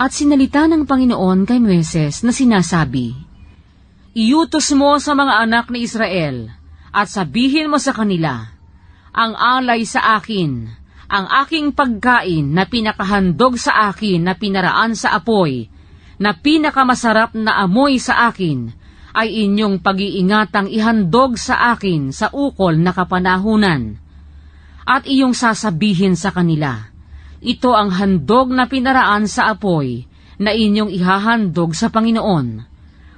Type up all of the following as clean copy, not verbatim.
At sinalita ng Panginoon kay Moises na sinasabi, "Iutos mo sa mga anak ni Israel at sabihin mo sa kanila, ang alay sa akin, ang aking pagkain na pinakahandog sa akin na pinaraan sa apoy, na pinakamasarap na amoy sa akin, ay inyong pag-iingatang ihandog sa akin sa ukol na kapanahunan. At iyong sasabihin sa kanila, ito ang handog na pinaraan sa apoy na inyong ihahandog sa Panginoon,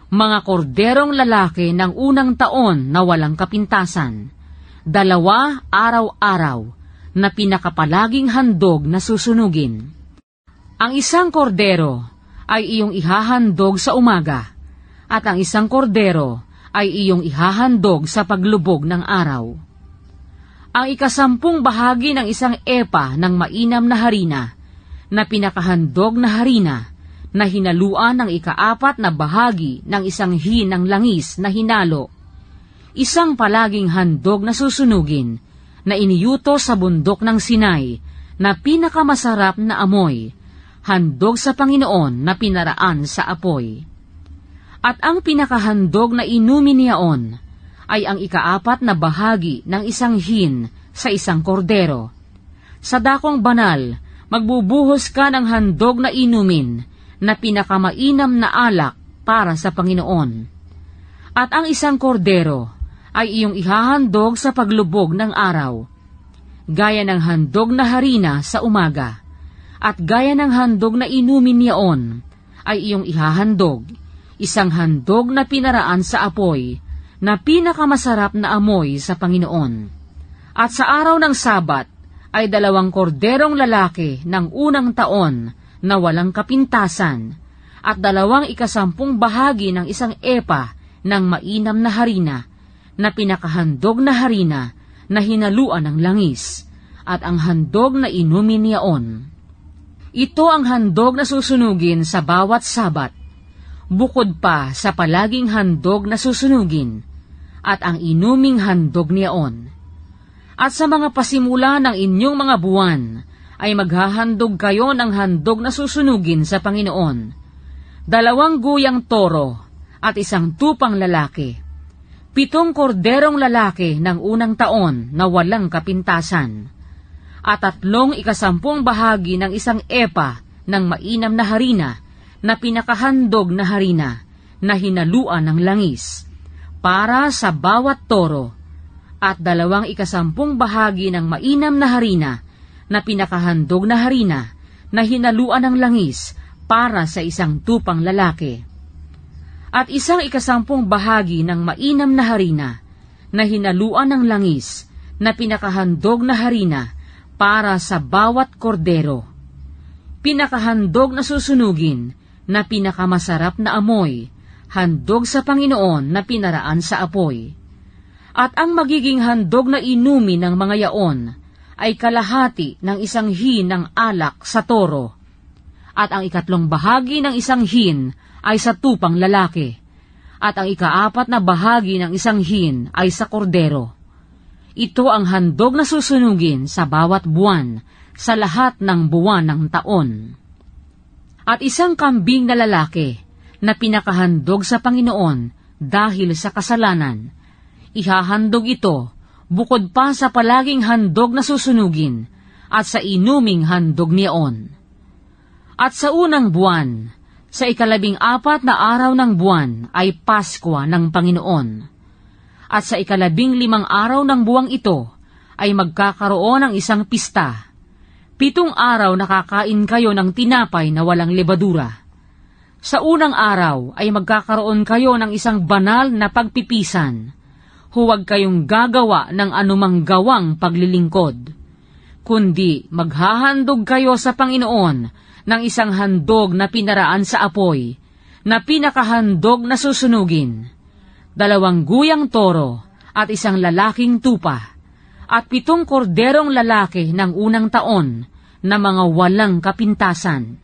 mga korderong lalaki ng unang taon na walang kapintasan, 2 araw-araw na pinakapalaging handog na susunugin. Ang isang kordero ay iyong ihahandog sa umaga, at ang isang kordero ay iyong ihahandog sa paglubog ng araw. Ang 10 bahagi ng isang epa ng mainam na harina, na pinakahandog na harina, na hinaluan ng 4 na bahagi ng isang hin ng langis na hinalo, isang palaging handog na susunugin, na iniyuto sa bundok ng Sinai, na pinakamasarap na amoy, handog sa Panginoon na pinaraan sa apoy. At ang pinakahandog na inumin niyaon ay ang 4 na bahagi ng isang hin sa isang kordero. Sa dakong banal, magbubuhos ka ng handog na inumin na pinakamainam na alak para sa Panginoon. At ang isang kordero ay iyong ihahandog sa paglubog ng araw, gaya ng handog na harina sa umaga, at gaya ng handog na inumin niyaon ay iyong ihahandog, isang handog na pinaraan sa apoy, na pinakamasarap na amoy sa Panginoon. At sa araw ng Sabat ay 2 korderong lalaki ng unang taon na walang kapintasan, at 2 ikasampung bahagi ng isang epa ng mainam na harina, na pinakahandog na harina na hinaluan ng langis, at ang handog na inumin niyaon. Ito ang handog na susunugin sa bawat Sabat, bukod pa sa palaging handog na susunugin, at ang inuming handog niyaon. At sa mga pasimula ng inyong mga buwan, ay maghahandog kayo ng handog na susunugin sa Panginoon, 2 guyang toro, at 1 tupang lalaki, 7 korderong lalaki ng unang taon na walang kapintasan, at 3 ikasampung bahagi ng isang epa ng mainam na harina, na pinakahandog na harina, na hinaluan ng langis, para sa bawat toro, at 2 ikasampung bahagi ng mainam na harina, na pinakahandog na harina, na hinaluan ng langis, para sa 1 tupang lalaki, at 1 ikasampung bahagi ng mainam na harina, na hinaluan ng langis, na pinakahandog na harina, para sa bawat kordero. Pinakahandog na susunugin, na pinakamasarap na amoy, handog sa Panginoon na pinaraan sa apoy. At ang magiging handog na inumin ng mga yaon ay kalahati ng 1 hin ng alak sa toro, at ang 3 bahagi ng 1 hin ay sa tupang lalaki, at ang 4 na bahagi ng 1 hin ay sa kordero. Ito ang handog na susunugin sa bawat buwan, sa lahat ng buwan ng taon. At 1 kambing na lalaki, na pinakahandog sa Panginoon dahil sa kasalanan, ihahandog ito, bukod pa sa palaging handog na susunugin, at sa inuming handog niyaon. At sa unang buwan, sa 14 na araw ng buwan, ay Paskwa ng Panginoon. At sa 15 araw ng buwang ito, ay magkakaroon ng isang pista. 7 araw nakakain kayo ng tinapay na walang lebadura. Sa unang araw ay magkakaroon kayo ng isang banal na pagpipisan. Huwag kayong gagawa ng anumang gawang paglilingkod, kundi maghahandog kayo sa Panginoon ng isang handog na pinaraan sa apoy, na pinakahandog na susunugin, 2 guyang toro at 1 lalaking tupa, at 7 korderong lalaki ng unang taon na mga walang kapintasan.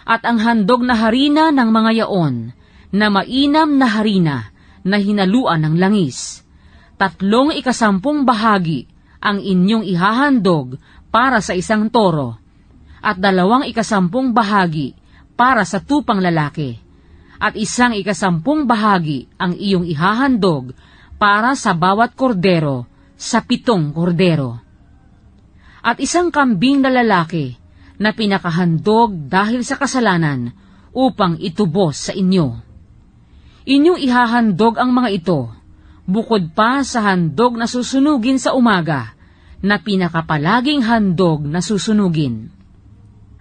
At ang handog na harina ng mga yaon, na mainam na harina, na hinaluan ng langis, 3 ikasampung bahagi ang inyong ihahandog para sa 1 toro, at 2 ikasampung bahagi para sa tupang lalaki, at 1/10 ang iyong ihahandog para sa bawat kordero sa 7 kordero. At 1 kambing na lalaki na pinakahandog dahil sa kasalanan upang itubos sa inyo. Inyong ihahandog ang mga ito, bukod pa sa handog na susunugin sa umaga, na pinakapalaging handog na susunugin.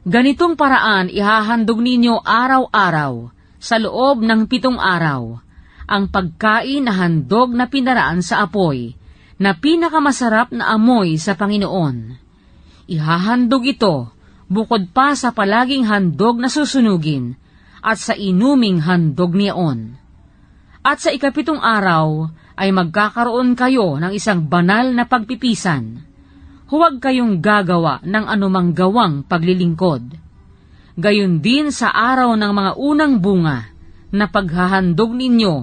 Ganitong paraan ihahandog ninyo araw-araw sa loob ng 7 araw, ang pagkain na handog na pinaraan sa apoy, na pinakamasarap na amoy sa Panginoon. Ihahandog ito, bukod pa sa palaging handog na susunugin, at sa inuming handog niyaon. At sa 7 araw, ay magkakaroon kayo ng isang banal na pagpipisan. Huwag kayong gagawa ng anumang gawang paglilingkod. Gayon din sa araw ng mga unang bunga, na paghahandog ninyo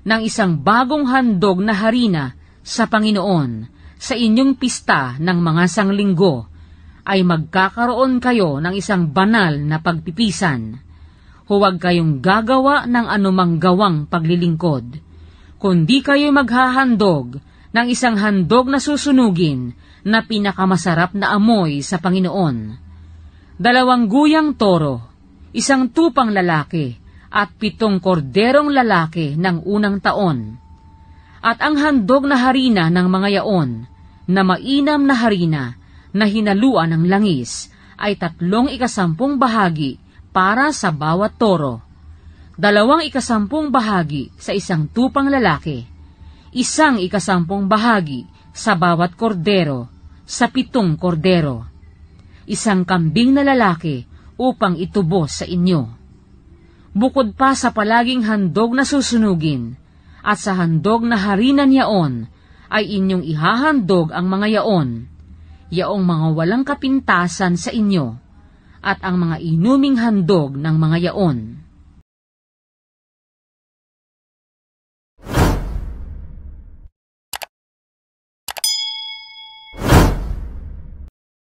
ng isang bagong handog na harina sa Panginoon sa inyong pista ng mga sanglinggo, ay magkakaroon kayo ng isang banal na pagpipisan. Huwag kayong gagawa ng anumang gawang paglilingkod, kundi kayo maghahandog ng isang handog na susunugin na pinakamasarap na amoy sa Panginoon. 2 guyang toro, 1 tupang lalaki, at 7 korderong lalaki ng unang taon. At ang handog na harina ng mga yaon, na mainam na harina, na hinaluan ng langis, ay 3/10 para sa bawat toro, 2/10 sa 1 tupang lalaki, 1/10 sa bawat kordero, sa 7 kordero, 1 kambing na lalaki upang itubos sa inyo. Bukod pa sa palaging handog na susunugin, at sa handog na harina niyaon, ay inyong ihahandog ang mga yaong mga walang kapintasan sa inyo, at ang mga inuming handog ng mga yaon.